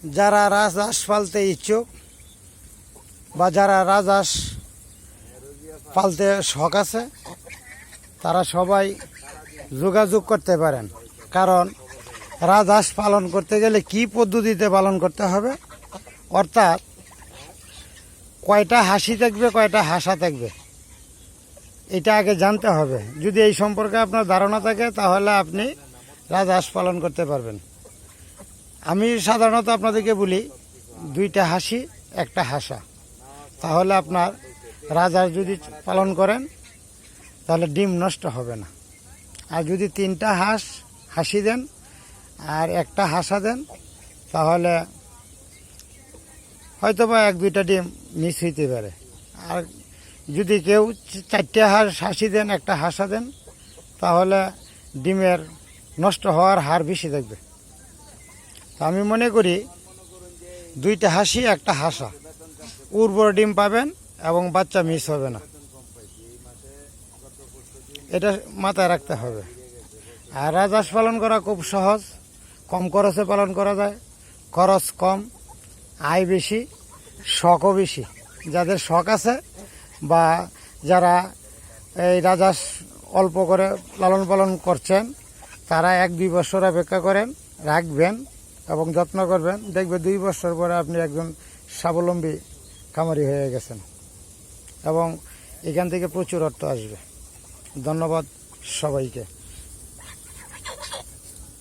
যারা রাজহাঁস পালতে ইচ্ছুক বা যারা রাজহাঁস পালতে শখ আছে তারা সবাই যোগাযোগ করতে পারেন। কারণ রাজহাঁস পালন করতে গেলে কি পদ্ধতিতে পালন করতে হবে, অর্থাৎ কয়টা হাসি থাকবে কয়টা হাসা থাকবে এটা আগে জানতে হবে। যদি এই সম্পর্কে আপনার ধারণা থাকে তাহলে আপনি রাজহাঁস পালন করতে পারবেন। আমি সাধারণত আপনাদেরকে বলি 2টা হাসি 1টা হাসা, তাহলে আপনার রাজহাঁস যদি পালন করেন তাহলে ডিম নষ্ট হবে না। আর যদি 3টা হাসি দেন আর 1টা হাসা দেন তাহলে হয়তো বা 1-2টা ডিম মিস হইতে পারে। আর যদি কেউ 4টে হাসি দেন 1টা হাসা দেন তাহলে ডিমের নষ্ট হওয়ার হার বেশি থাকবে। তো আমি মনে করি 2টা হাসি 1টা হাসা, উর্বর ডিম পাবেন এবং বাচ্চা মিস হবে না, এটা মাথায় রাখতে হবে। আর রাজহাঁস পালন করা খুব সহজ, কম খরচে পালন করা যায়। খরচ কম, আয় বেশি, শখও বেশি। যাদের শখ আছে বা যারা এই রাজহাঁস অল্প করে লালন পালন করছেন তারা 1-2 বছর অপেক্ষা করেন, রাখবেন এবং যত্ন করবেন, দেখবে 2 বছর পরে আপনি একজন স্বাবলম্বী খামারি হয়ে গেছেন এবং এখান থেকে প্রচুর অর্থ আসবে। ধন্যবাদ সবাইকে।